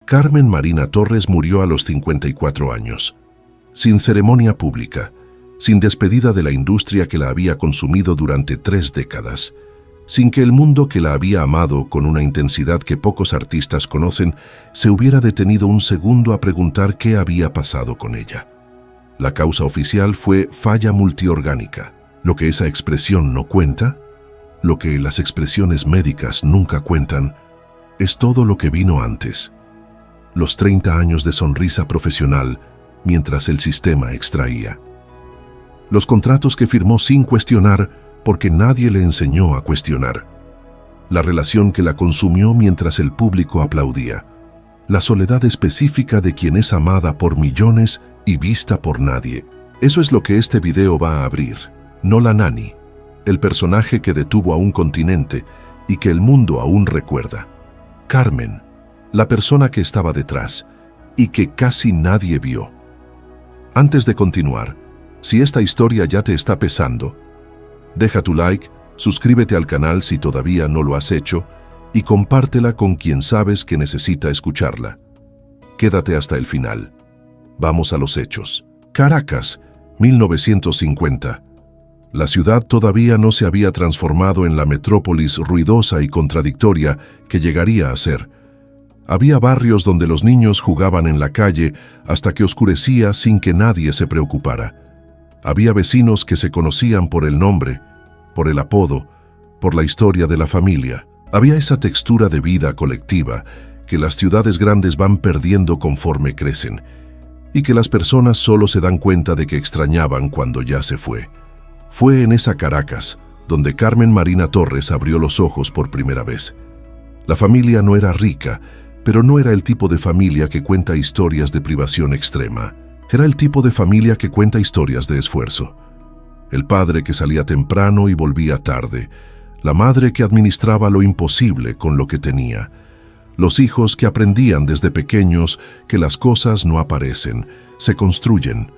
Carmen Marina Torres murió a los 54 años, sin ceremonia pública, sin despedida de la industria que la había consumido durante 3 décadas, sin que el mundo que la había amado con una intensidad que pocos artistas conocen se hubiera detenido un segundo a preguntar qué había pasado con ella. La causa oficial fue falla multiorgánica. Lo que esa expresión no cuenta, lo que las expresiones médicas nunca cuentan, es todo lo que vino antes. Los 30 años de sonrisa profesional mientras el sistema extraía. Los contratos que firmó sin cuestionar porque nadie le enseñó a cuestionar. La relación que la consumió mientras el público aplaudía. La soledad específica de quien es amada por millones y vista por nadie. Eso es lo que este video va a abrir. No la Nani, el personaje que detuvo a un continente y que el mundo aún recuerda. Carmen, la persona que estaba detrás y que casi nadie vio. Antes de continuar, si esta historia ya te está pesando, deja tu like, suscríbete al canal si todavía no lo has hecho y compártela con quien sabes que necesita escucharla. Quédate hasta el final. Vamos a los hechos. Caracas, 1950. La ciudad todavía no se había transformado en la metrópolis ruidosa y contradictoria que llegaría a ser. Había barrios donde los niños jugaban en la calle hasta que oscurecía sin que nadie se preocupara. Había vecinos que se conocían por el nombre, por el apodo, por la historia de la familia. Había esa textura de vida colectiva que las ciudades grandes van perdiendo conforme crecen y que las personas solo se dan cuenta de que extrañaban cuando ya se fue. Fue en esa Caracas donde Carmen Marina Torres abrió los ojos por primera vez. La familia no era rica, pero no era el tipo de familia que cuenta historias de privación extrema. Era el tipo de familia que cuenta historias de esfuerzo. El padre que salía temprano y volvía tarde. La madre que administraba lo imposible con lo que tenía. Los hijos que aprendían desde pequeños que las cosas no aparecen, se construyen.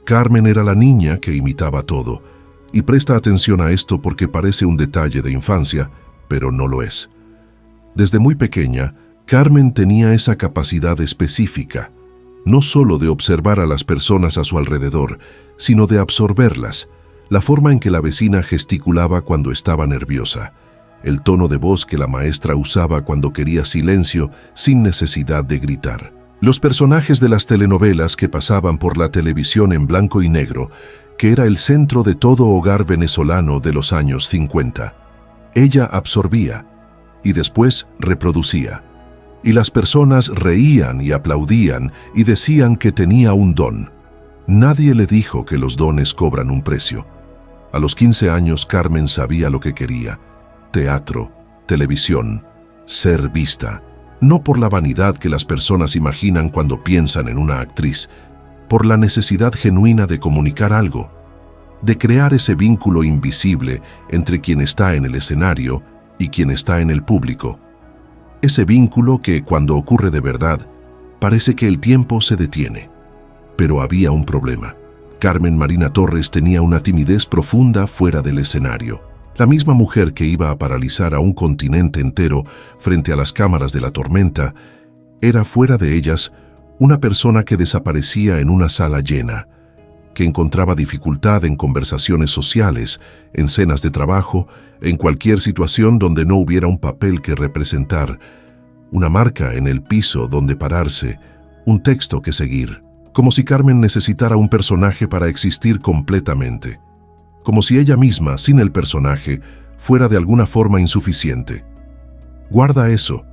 Carmen era la niña que imitaba todo. Y presta atención a esto porque parece un detalle de infancia, pero no lo es. Desde muy pequeña, Carmen tenía esa capacidad específica, no solo de observar a las personas a su alrededor, sino de absorberlas, la forma en que la vecina gesticulaba cuando estaba nerviosa, el tono de voz que la maestra usaba cuando quería silencio sin necesidad de gritar. Los personajes de las telenovelas que pasaban por la televisión en blanco y negro, que era el centro de todo hogar venezolano de los años 50. Ella absorbía y después reproducía. Y las personas reían y aplaudían y decían que tenía un don. Nadie le dijo que los dones cobran un precio. A los 15 años Carmen sabía lo que quería: teatro, televisión, ser vista. No por la vanidad que las personas imaginan cuando piensan en una actriz, por la necesidad genuina de comunicar algo, de crear ese vínculo invisible entre quien está en el escenario y quien está en el público. Ese vínculo que, cuando ocurre de verdad, parece que el tiempo se detiene. Pero había un problema. Carmen Marina Torres tenía una timidez profunda fuera del escenario. La misma mujer que iba a paralizar a un continente entero frente a las cámaras de la tormenta, era fuera de ellas una persona que desaparecía en una sala llena, que encontraba dificultad en conversaciones sociales, en cenas de trabajo, en cualquier situación donde no hubiera un papel que representar, una marca en el piso donde pararse, un texto que seguir. Como si Carmen necesitara un personaje para existir completamente. Como si ella misma, sin el personaje, fuera de alguna forma insuficiente. Guarda eso,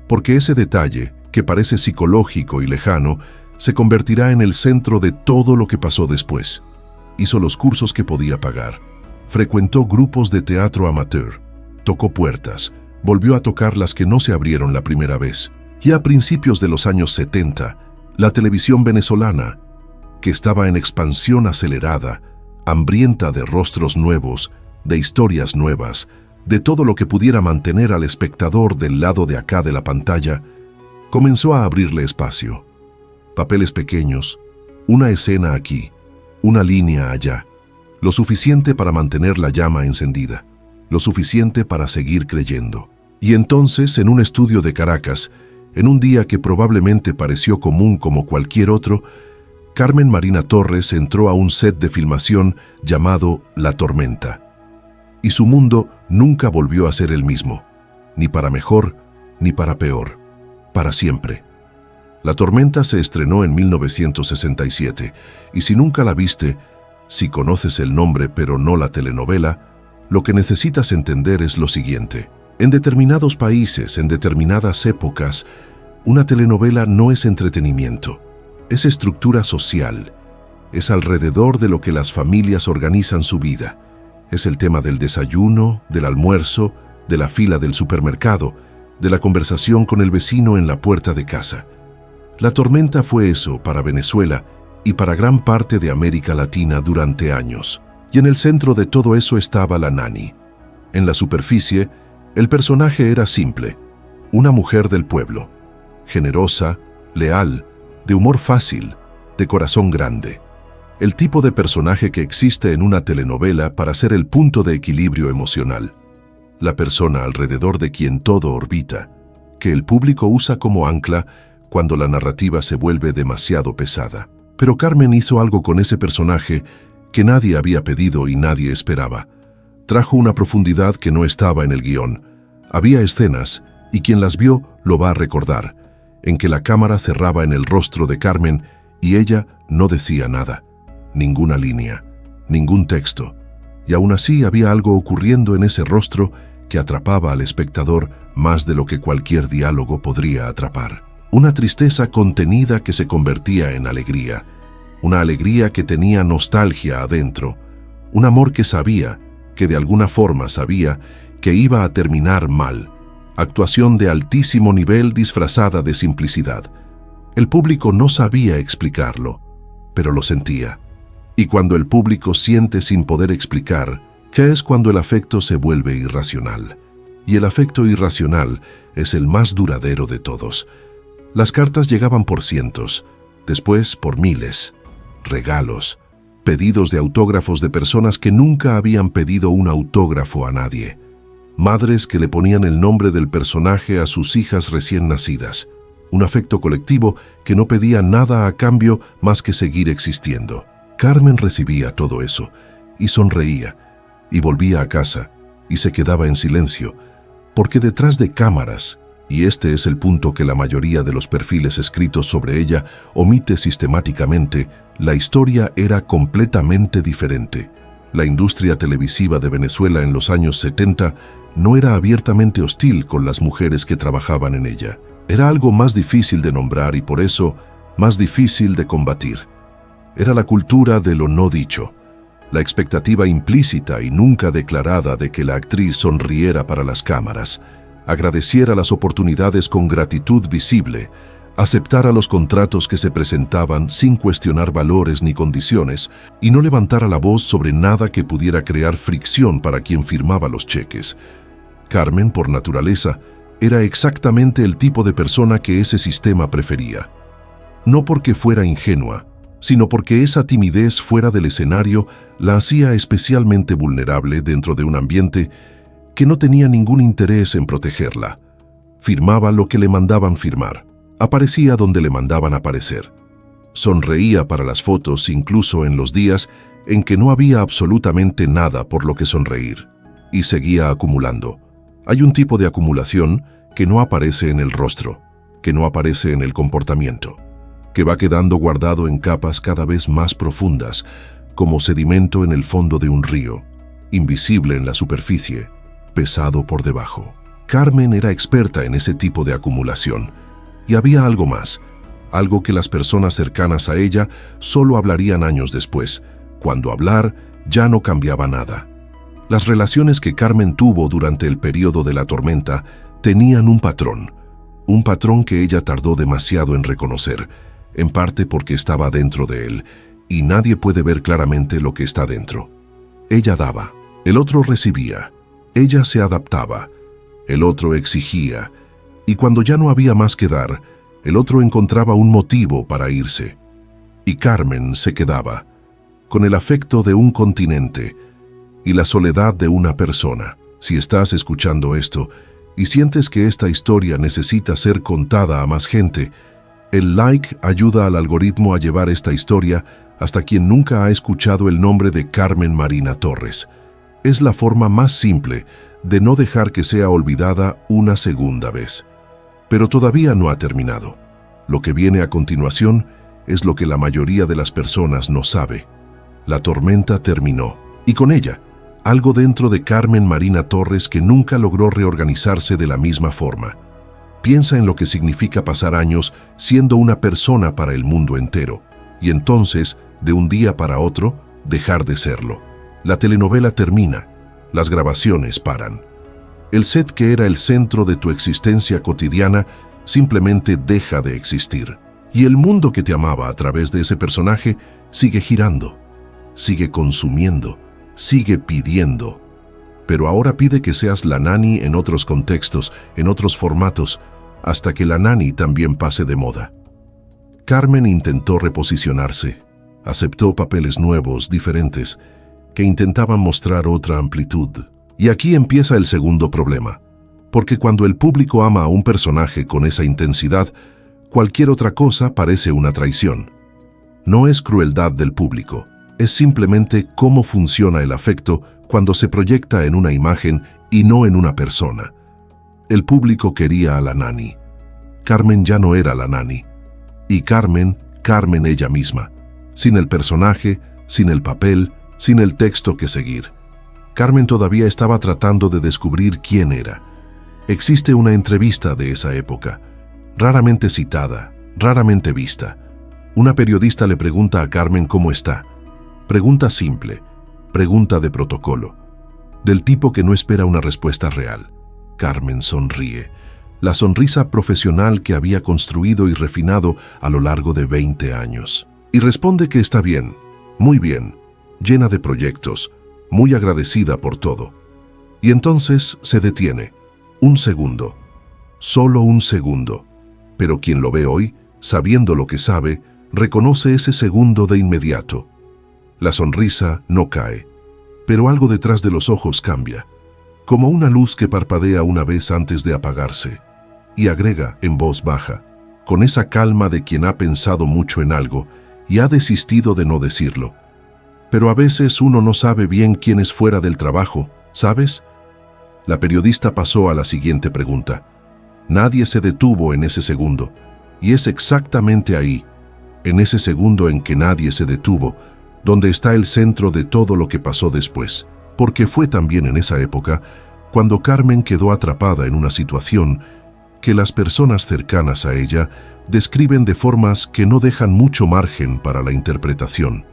porque ese detalle, que parece psicológico y lejano, se convertirá en el centro de todo lo que pasó después. Hizo los cursos que podía pagar. Frecuentó grupos de teatro amateur. Tocó puertas. Volvió a tocar las que no se abrieron la primera vez. Y a principios de los años 70, la televisión venezolana, que estaba en expansión acelerada, hambrienta de rostros nuevos, de historias nuevas, de todo lo que pudiera mantener al espectador del lado de acá de la pantalla, comenzó a abrirle espacio. Papeles pequeños, una escena aquí, una línea allá, lo suficiente para mantener la llama encendida, lo suficiente para seguir creyendo. Y entonces, en un estudio de Caracas, En un día que probablemente pareció común como cualquier otro, Carmen Marina Torres entró a un set de filmación llamado La Tormenta. Y su mundo nunca volvió a ser el mismo, ni para mejor ni para peor, para siempre. La Tormenta se estrenó en 1967, y si nunca la viste, si conoces el nombre pero no la telenovela, lo que necesitas entender es lo siguiente. En determinados países, en determinadas épocas, una telenovela no es entretenimiento, es estructura social, es alrededor de lo que las familias organizan su vida. Es el tema del desayuno, del almuerzo, de la fila del supermercado, de la conversación con el vecino en la puerta de casa. La Tormenta fue eso para Venezuela y para gran parte de América Latina durante años. Y en el centro de todo eso estaba la Nani. En la superficie, el personaje era simple, una mujer del pueblo, generosa, leal, de humor fácil, de corazón grande. El tipo de personaje que existe en una telenovela para ser el punto de equilibrio emocional. La persona alrededor de quien todo orbita, que el público usa como ancla cuando la narrativa se vuelve demasiado pesada. Pero Carmen hizo algo con ese personaje que nadie había pedido y nadie esperaba. Trajo una profundidad que no estaba en el guión. Había escenas, y quien las vio lo va a recordar, en que la cámara cerraba en el rostro de Carmen y ella no decía nada, ninguna línea, ningún texto. Y aún así había algo ocurriendo en ese rostro que atrapaba al espectador más de lo que cualquier diálogo podría atrapar. Una tristeza contenida que se convertía en alegría, una alegría que tenía nostalgia adentro, un amor que sabía, que de alguna forma sabía, que iba a terminar mal. Actuación de altísimo nivel disfrazada de simplicidad. El público no sabía explicarlo, pero lo sentía. Y cuando el público siente sin poder explicar, ¿qué es cuando el afecto se vuelve irracional? Y el afecto irracional es el más duradero de todos. Las cartas llegaban por cientos, después por miles. Regalos, pedidos de autógrafos de personas que nunca habían pedido un autógrafo a nadie. Madres que le ponían el nombre del personaje a sus hijas recién nacidas. Un afecto colectivo que no pedía nada a cambio más que seguir existiendo. Carmen recibía todo eso, y sonreía, y volvía a casa, y se quedaba en silencio, porque detrás de cámaras, y este es el punto que la mayoría de los perfiles escritos sobre ella omite sistemáticamente, la historia era completamente diferente. La industria televisiva de Venezuela en los años 70 no era abiertamente hostil con las mujeres que trabajaban en ella. Era algo más difícil de nombrar y por eso más difícil de combatir. Era la cultura de lo no dicho, la expectativa implícita y nunca declarada de que la actriz sonriera para las cámaras, agradeciera las oportunidades con gratitud visible, aceptara los contratos que se presentaban sin cuestionar valores ni condiciones y no levantara la voz sobre nada que pudiera crear fricción para quien firmaba los cheques. Carmen, por naturaleza, era exactamente el tipo de persona que ese sistema prefería. No porque fuera ingenua, sino porque esa timidez fuera del escenario la hacía especialmente vulnerable dentro de un ambiente que no tenía ningún interés en protegerla. Firmaba lo que le mandaban firmar. Aparecía donde le mandaban aparecer. Sonreía para las fotos incluso en los días en que no había absolutamente nada por lo que sonreír. Y seguía acumulando. Hay un tipo de acumulación que no aparece en el rostro, que no aparece en el comportamiento, que va quedando guardado en capas cada vez más profundas, como sedimento en el fondo de un río, invisible en la superficie, pesado por debajo. Carmen era experta en ese tipo de acumulación. Y había algo más, algo que las personas cercanas a ella solo hablarían años después, cuando hablar ya no cambiaba nada. Las relaciones que Carmen tuvo durante el periodo de la tormenta tenían un patrón que ella tardó demasiado en reconocer, en parte porque estaba dentro de él, y nadie puede ver claramente lo que está dentro. Ella daba, el otro recibía, ella se adaptaba, el otro exigía, y cuando ya no había más que dar, el otro encontraba un motivo para irse. Y Carmen se quedaba, con el afecto de un continente y la soledad de una persona. Si estás escuchando esto y sientes que esta historia necesita ser contada a más gente, el like ayuda al algoritmo a llevar esta historia hasta quien nunca ha escuchado el nombre de Carmen Marina Torres. Es la forma más simple de no dejar que sea olvidada una segunda vez. Pero todavía no ha terminado. Lo que viene a continuación es lo que la mayoría de las personas no sabe. La tormenta terminó, y con ella, algo dentro de Carmen Marina Torres que nunca logró reorganizarse de la misma forma. Piensa en lo que significa pasar años siendo una persona para el mundo entero, y entonces, de un día para otro, dejar de serlo. La telenovela termina, las grabaciones paran. El set que era el centro de tu existencia cotidiana simplemente deja de existir. Y el mundo que te amaba a través de ese personaje sigue girando, sigue consumiendo, sigue pidiendo. Pero ahora pide que seas la nani en otros contextos, en otros formatos, hasta que la nani también pase de moda. Carmen intentó reposicionarse, aceptó papeles nuevos, diferentes, que intentaban mostrar otra amplitud. Y aquí empieza el segundo problema, porque cuando el público ama a un personaje con esa intensidad, cualquier otra cosa parece una traición. No es crueldad del público, es simplemente cómo funciona el afecto cuando se proyecta en una imagen y no en una persona. El público quería a la nani. Carmen ya no era la nani. Y Carmen ella misma, sin el personaje, sin el papel, sin el texto que seguir. Carmen todavía estaba tratando de descubrir quién era. Existe una entrevista de esa época, raramente citada, raramente vista. Una periodista le pregunta a Carmen cómo está. Pregunta simple, pregunta de protocolo, del tipo que no espera una respuesta real. Carmen sonríe, la sonrisa profesional que había construido y refinado a lo largo de 20 años. Y responde que está bien, muy bien, llena de proyectos, muy agradecida por todo. Y entonces se detiene. Un segundo, solo un segundo. Pero quien lo ve hoy, sabiendo lo que sabe, reconoce ese segundo de inmediato. La sonrisa no cae, pero algo detrás de los ojos cambia, como una luz que parpadea una vez antes de apagarse, y agrega en voz baja, con esa calma de quien ha pensado mucho en algo y ha desistido de no decirlo. Pero a veces uno no sabe bien quién es fuera del trabajo, ¿sabes? La periodista pasó a la siguiente pregunta. Nadie se detuvo en ese segundo, y es exactamente ahí, en ese segundo en que nadie se detuvo, donde está el centro de todo lo que pasó después, porque fue también en esa época cuando Carmen quedó atrapada en una situación que las personas cercanas a ella describen de formas que no dejan mucho margen para la interpretación.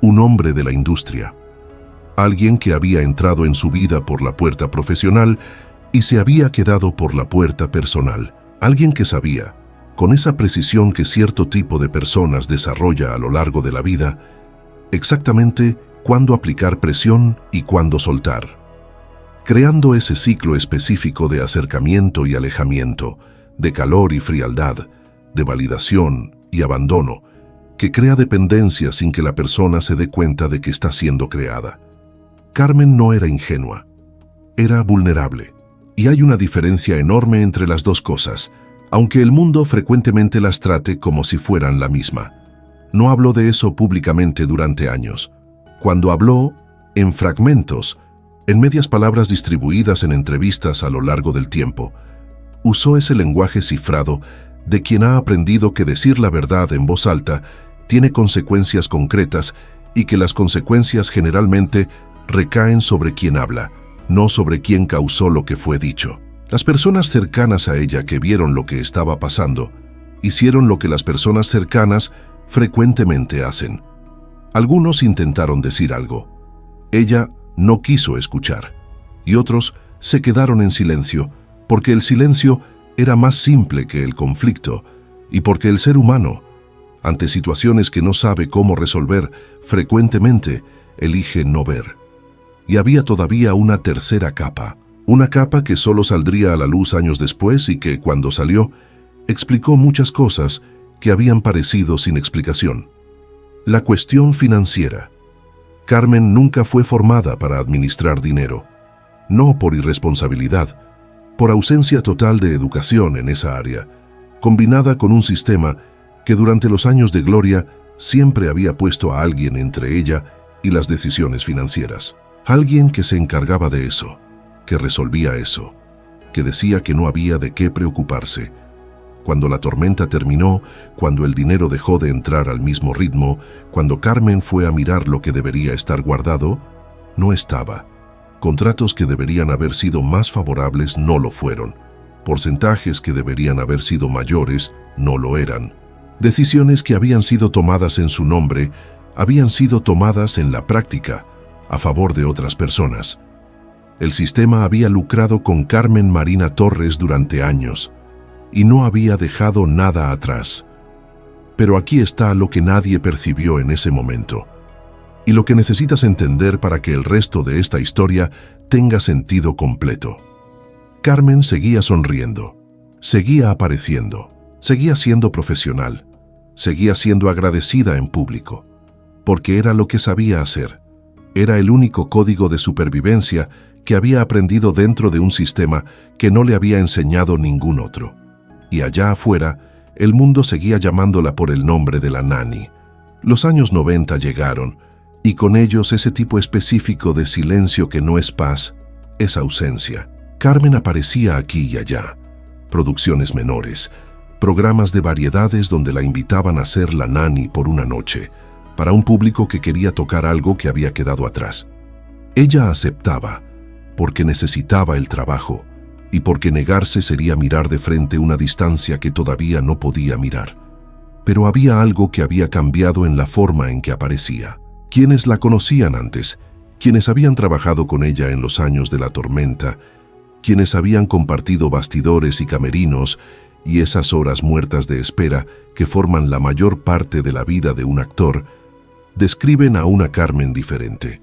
Un hombre de la industria, alguien que había entrado en su vida por la puerta profesional y se había quedado por la puerta personal, alguien que sabía, con esa precisión que cierto tipo de personas desarrolla a lo largo de la vida, exactamente cuándo aplicar presión y cuándo soltar, creando ese ciclo específico de acercamiento y alejamiento, de calor y frialdad, de validación y abandono, que crea dependencia sin que la persona se dé cuenta de que está siendo creada. Carmen no era ingenua, era vulnerable, y hay una diferencia enorme entre las dos cosas, aunque el mundo frecuentemente las trate como si fueran la misma. No habló de eso públicamente durante años. Cuando habló, en fragmentos, en medias palabras distribuidas en entrevistas a lo largo del tiempo, usó ese lenguaje cifrado de quien ha aprendido que decir la verdad en voz alta tiene consecuencias concretas y que las consecuencias generalmente recaen sobre quien habla, no sobre quien causó lo que fue dicho. Las personas cercanas a ella que vieron lo que estaba pasando, hicieron lo que las personas cercanas frecuentemente hacen. Algunos intentaron decir algo. Ella no quiso escuchar. Y otros se quedaron en silencio, porque el silencio era más simple que el conflicto, y porque el ser humano, ante situaciones que no sabe cómo resolver, frecuentemente elige no ver. Y había todavía una tercera capa, una capa que solo saldría a la luz años después y que, cuando salió, explicó muchas cosas que habían parecido sin explicación. La cuestión financiera. Carmen nunca fue formada para administrar dinero, no por irresponsabilidad, por ausencia total de educación en esa área, combinada con un sistema que durante los años de gloria siempre había puesto a alguien entre ella y las decisiones financieras. Alguien que se encargaba de eso, que resolvía eso, que decía que no había de qué preocuparse. Cuando la tormenta terminó, cuando el dinero dejó de entrar al mismo ritmo, cuando Carmen fue a mirar lo que debería estar guardado, no estaba. Contratos que deberían haber sido más favorables no lo fueron. Porcentajes que deberían haber sido mayores no lo eran. Decisiones que habían sido tomadas en su nombre habían sido tomadas en la práctica a favor de otras personas. El sistema había lucrado con Carmen Marina Torres durante años y no había dejado nada atrás. Pero aquí está lo que nadie percibió en ese momento y lo que necesitas entender para que el resto de esta historia tenga sentido completo. Carmen seguía sonriendo, seguía apareciendo, seguía siendo profesional, seguía siendo agradecida en público, porque era lo que sabía hacer. Era el único código de supervivencia que había aprendido dentro de un sistema que no le había enseñado ningún otro. Y allá afuera, el mundo seguía llamándola por el nombre de la nani. Los años 90 llegaron, y con ellos ese tipo específico de silencio que no es paz, es ausencia. Carmen aparecía aquí y allá. Producciones menores, programas de variedades donde la invitaban a ser la nani por una noche, para un público que quería tocar algo que había quedado atrás. Ella aceptaba, porque necesitaba el trabajo, y porque negarse sería mirar de frente una distancia que todavía no podía mirar. Pero había algo que había cambiado en la forma en que aparecía. Quienes la conocían antes, quienes habían trabajado con ella en los años de la tormenta, quienes habían compartido bastidores y camerinos y esas horas muertas de espera que forman la mayor parte de la vida de un actor, describen a una Carmen diferente,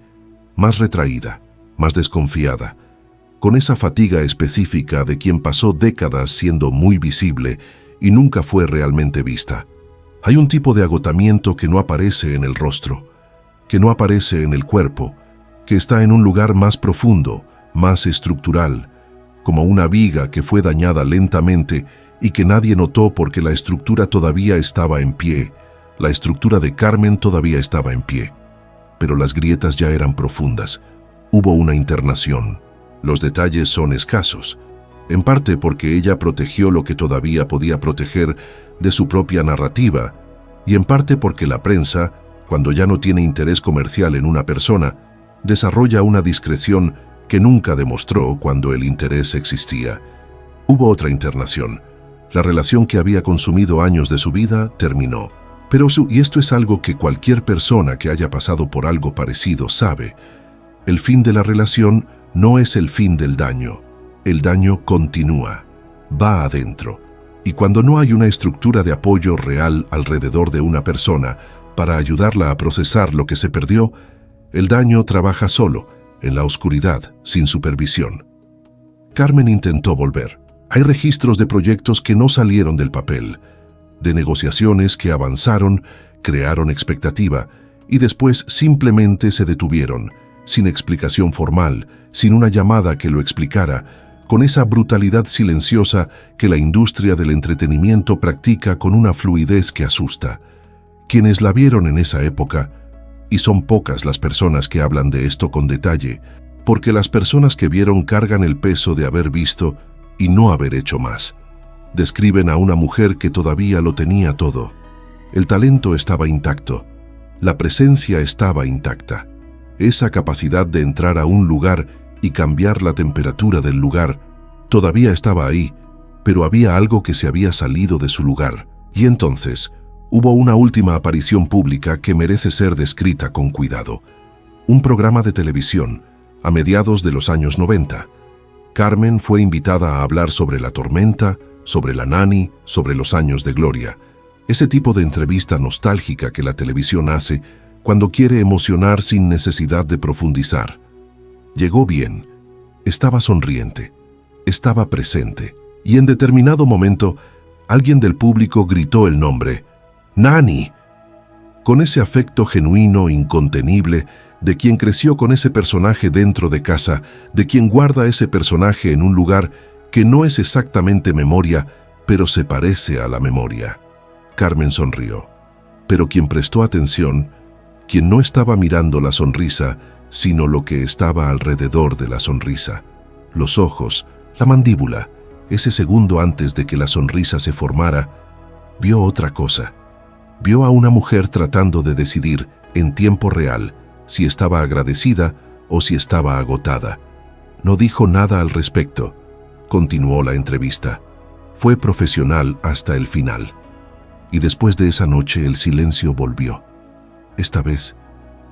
más retraída, más desconfiada, con esa fatiga específica de quien pasó décadas siendo muy visible y nunca fue realmente vista. Hay un tipo de agotamiento que no aparece en el rostro, que no aparece en el cuerpo, que está en un lugar más profundo, más estructural, como una viga que fue dañada lentamente y que nadie notó porque la estructura todavía estaba en pie. La estructura de Carmen todavía estaba en pie, pero las grietas ya eran profundas. Hubo una internación. Los detalles son escasos, en parte porque ella protegió lo que todavía podía proteger de su propia narrativa, y en parte porque la prensa, cuando ya no tiene interés comercial en una persona, desarrolla una discreción que nunca demostró cuando el interés existía. Hubo otra internación. La relación que había consumido años de su vida terminó. Y esto es algo que cualquier persona que haya pasado por algo parecido sabe. El fin de la relación no es el fin del daño. El daño continúa, va adentro. Y cuando no hay una estructura de apoyo real alrededor de una persona para ayudarla a procesar lo que se perdió, el daño trabaja solo, en la oscuridad, sin supervisión. Carmen intentó volver. Hay registros de proyectos que no salieron del papel, de negociaciones que avanzaron, crearon expectativa y después simplemente se detuvieron, sin explicación formal, sin una llamada que lo explicara, con esa brutalidad silenciosa que la industria del entretenimiento practica con una fluidez que asusta. Quienes la vieron en esa época, y son pocas las personas que hablan de esto con detalle, porque las personas que vieron cargan el peso de haber visto y no haber hecho más. Describen a una mujer que todavía lo tenía todo. El talento estaba intacto, la presencia estaba intacta. Esa capacidad de entrar a un lugar y cambiar la temperatura del lugar todavía estaba ahí, pero había algo que se había salido de su lugar. Y entonces hubo una última aparición pública que merece ser descrita con cuidado. Un programa de televisión, a mediados de los años 90. Carmen fue invitada a hablar sobre la tormenta, sobre la nani, sobre los años de gloria. Ese tipo de entrevista nostálgica que la televisión hace cuando quiere emocionar sin necesidad de profundizar. Llegó bien, estaba sonriente, estaba presente, y en determinado momento alguien del público gritó el nombre, ¡Nani!, con ese afecto genuino, incontenible, de quien creció con ese personaje dentro de casa, de quien guarda ese personaje en un lugar que no es exactamente memoria, pero se parece a la memoria. Carmen sonrió, pero quien prestó atención, quien no estaba mirando la sonrisa, sino lo que estaba alrededor de la sonrisa, los ojos, la mandíbula, ese segundo antes de que la sonrisa se formara, vio otra cosa. Vio a una mujer tratando de decidir en tiempo real si estaba agradecida o si estaba agotada. No dijo nada al respecto. Continuó la entrevista. Fue profesional hasta el final. Y después de esa noche el silencio volvió. Esta vez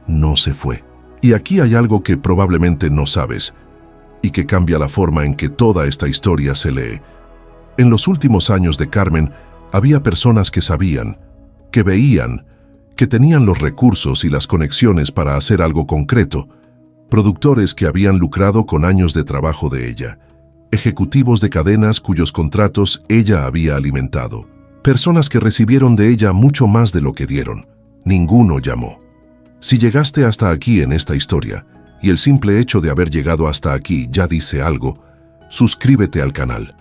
no se fue. Y aquí hay algo que probablemente no sabes y que cambia la forma en que toda esta historia se lee. En los últimos años de Carmen había personas que sabían, que veían, que tenían los recursos y las conexiones para hacer algo concreto, productores que habían lucrado con años de trabajo de ella, ejecutivos de cadenas cuyos contratos ella había alimentado, personas que recibieron de ella mucho más de lo que dieron. Ninguno llamó. Si llegaste hasta aquí en esta historia, y el simple hecho de haber llegado hasta aquí ya dice algo, suscríbete al canal,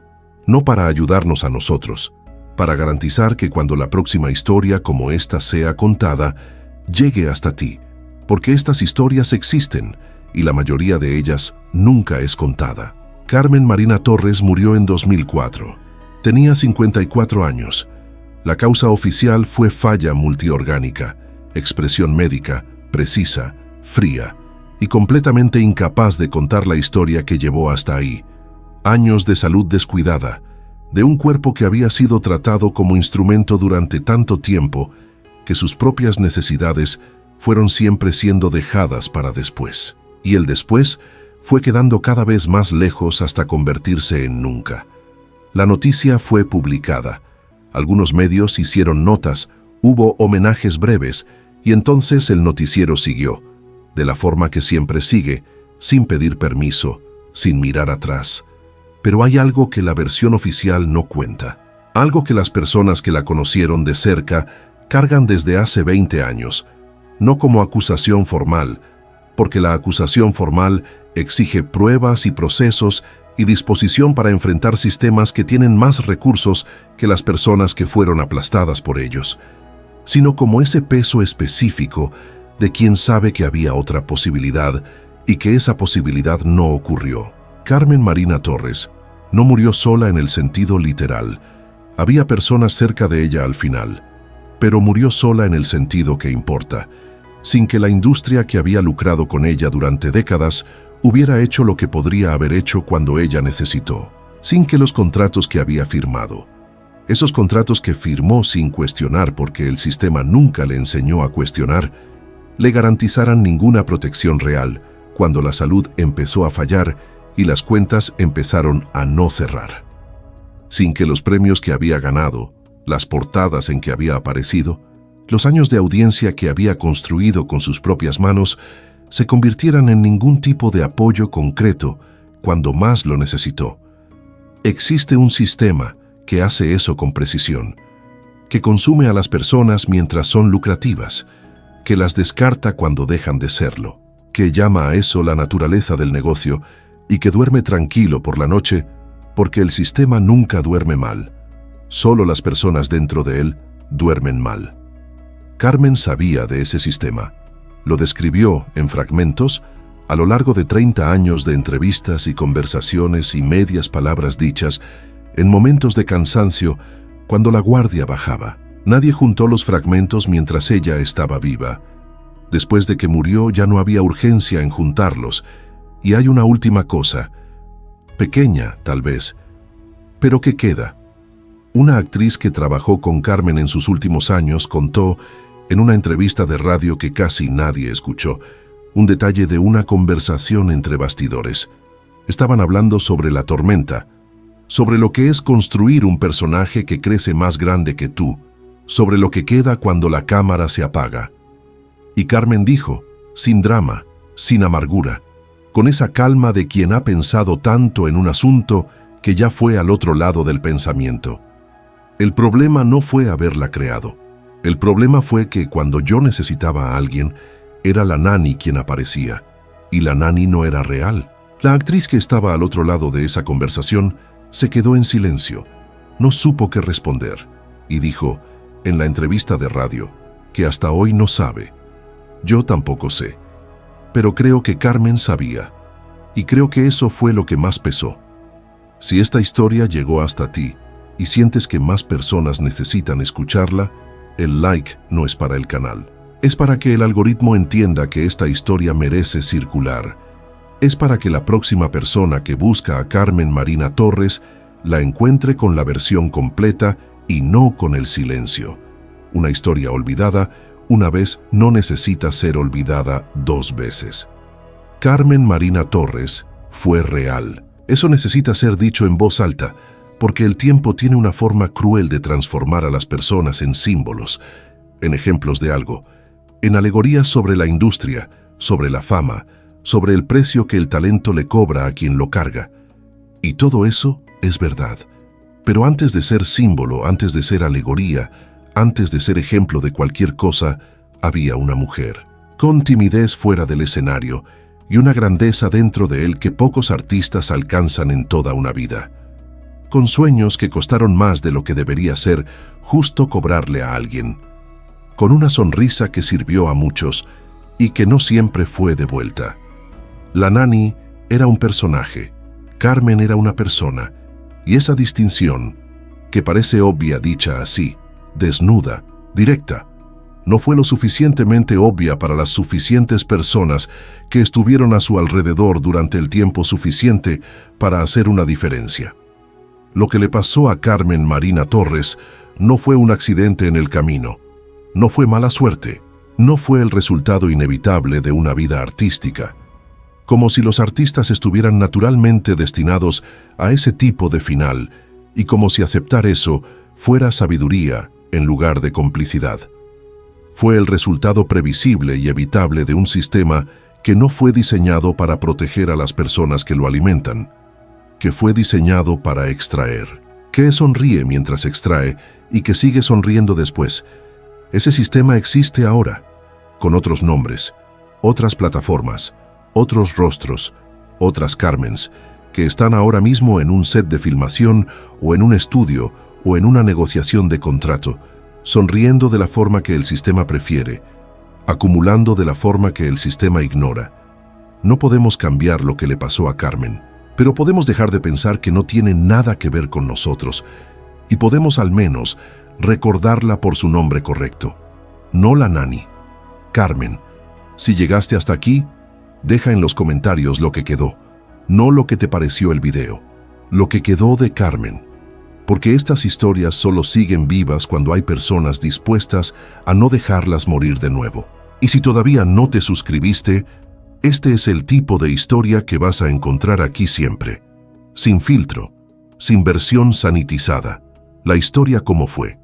no para ayudarnos a nosotros, para garantizar que cuando la próxima historia como esta sea contada, llegue hasta ti, porque estas historias existen y la mayoría de ellas nunca es contada. Carmen Marina Torres murió en 2004. Tenía 54 años. La causa oficial fue falla multiorgánica, expresión médica, precisa, fría y completamente incapaz de contar la historia que llevó hasta ahí. Años de salud descuidada, de un cuerpo que había sido tratado como instrumento durante tanto tiempo que sus propias necesidades fueron siempre siendo dejadas para después. Y el después fue quedando cada vez más lejos hasta convertirse en nunca. La noticia fue publicada. Algunos medios hicieron notas, hubo homenajes breves, y entonces el noticiero siguió, de la forma que siempre sigue, sin pedir permiso, sin mirar atrás. Pero hay algo que la versión oficial no cuenta, algo que las personas que la conocieron de cerca cargan desde hace 20 años, no como acusación formal, porque la acusación formal exige pruebas y procesos y disposición para enfrentar sistemas que tienen más recursos que las personas que fueron aplastadas por ellos, sino como ese peso específico de quien sabe que había otra posibilidad y que esa posibilidad no ocurrió. Carmen Marina Torres no murió sola en el sentido literal. Había personas cerca de ella al final, pero murió sola en el sentido que importa, sin que la industria que había lucrado con ella durante décadas hubiera hecho lo que podría haber hecho cuando ella necesitó, sin que los contratos que había firmado, esos contratos que firmó sin cuestionar porque el sistema nunca le enseñó a cuestionar, le garantizaran ninguna protección real cuando la salud empezó a fallar y las cuentas empezaron a no cerrar. Sin que los premios que había ganado, las portadas en que había aparecido, los años de audiencia que había construido con sus propias manos se convirtieran en ningún tipo de apoyo concreto cuando más lo necesitó. Existe un sistema que hace eso con precisión, que consume a las personas mientras son lucrativas, que las descarta cuando dejan de serlo, que llama a eso la naturaleza del negocio y que duerme tranquilo por la noche porque el sistema nunca duerme mal. Solo las personas dentro de él duermen mal. Carmen sabía de ese sistema. Lo describió en fragmentos a lo largo de 30 años de entrevistas y conversaciones y medias palabras dichas en momentos de cansancio cuando la guardia bajaba. Nadie juntó los fragmentos mientras ella estaba viva. Después de que murió ya no había urgencia en juntarlos. Y hay una última cosa, pequeña tal vez, pero que queda. Una actriz que trabajó con Carmen en sus últimos años contó en una entrevista de radio que casi nadie escuchó, un detalle de una conversación entre bastidores. Estaban hablando sobre la tormenta, sobre lo que es construir un personaje que crece más grande que tú, sobre lo que queda cuando la cámara se apaga. Y Carmen dijo, sin drama, sin amargura, con esa calma de quien ha pensado tanto en un asunto que ya fue al otro lado del pensamiento. El problema no fue haberla creado. El problema fue que cuando yo necesitaba a alguien, era la nani quien aparecía, y la nani no era real. La actriz que estaba al otro lado de esa conversación Se quedó en silencio, no supo qué responder, y dijo, en la entrevista de radio, que hasta hoy no sabe. Yo tampoco sé, pero creo que Carmen sabía, y creo que eso fue lo que más pesó. Si esta historia llegó hasta ti y sientes que más personas necesitan escucharla, el like no es para el canal. Es para que el algoritmo entienda que esta historia merece circular. Es para que la próxima persona que busca a Carmen Marina Torres la encuentre con la versión completa y no con el silencio. Una historia olvidada una vez no necesita ser olvidada dos veces. Carmen Marina Torres fue real. Eso necesita ser dicho en voz alta, porque el tiempo tiene una forma cruel de transformar a las personas en símbolos, en ejemplos de algo, en alegorías sobre la industria, sobre la fama, sobre el precio que el talento le cobra a quien lo carga. Y todo eso es verdad. Pero antes de ser símbolo, antes de ser alegoría, antes de ser ejemplo de cualquier cosa, había una mujer, con timidez fuera del escenario y una grandeza dentro de él que pocos artistas alcanzan en toda una vida. Con sueños que costaron más de lo que debería ser justo cobrarle a alguien. Con una sonrisa que sirvió a muchos y que no siempre fue devuelta. La Nani era un personaje, Carmen era una persona, y esa distinción, que parece obvia dicha así, desnuda, directa, no fue lo suficientemente obvia para las suficientes personas que estuvieron a su alrededor durante el tiempo suficiente para hacer una diferencia. Lo que le pasó a Carmen Marina Torres no fue un accidente en el camino, no fue mala suerte, no fue el resultado inevitable de una vida artística, como si los artistas estuvieran naturalmente destinados a ese tipo de final y como si aceptar eso fuera sabiduría en lugar de complicidad. Fue el resultado previsible y evitable de un sistema que no fue diseñado para proteger a las personas que lo alimentan, que fue diseñado para extraer, que sonríe mientras extrae y que sigue sonriendo después. Ese sistema existe ahora, con otros nombres, otras plataformas, otros rostros, otras Carmens, que están ahora mismo en un set de filmación o en un estudio o en una negociación de contrato, sonriendo de la forma que el sistema prefiere, acumulando de la forma que el sistema ignora. No podemos cambiar lo que le pasó a Carmen, pero podemos dejar de pensar que no tiene nada que ver con nosotros y podemos al menos recordarla por su nombre correcto. No la Nani. Carmen, si llegaste hasta aquí, deja en los comentarios lo que quedó, no lo que te pareció el video, lo que quedó de Carmen. Porque estas historias solo siguen vivas cuando hay personas dispuestas a no dejarlas morir de nuevo. Y si todavía no te suscribiste, este es el tipo de historia que vas a encontrar aquí siempre. Sin filtro, sin versión sanitizada. La historia como fue.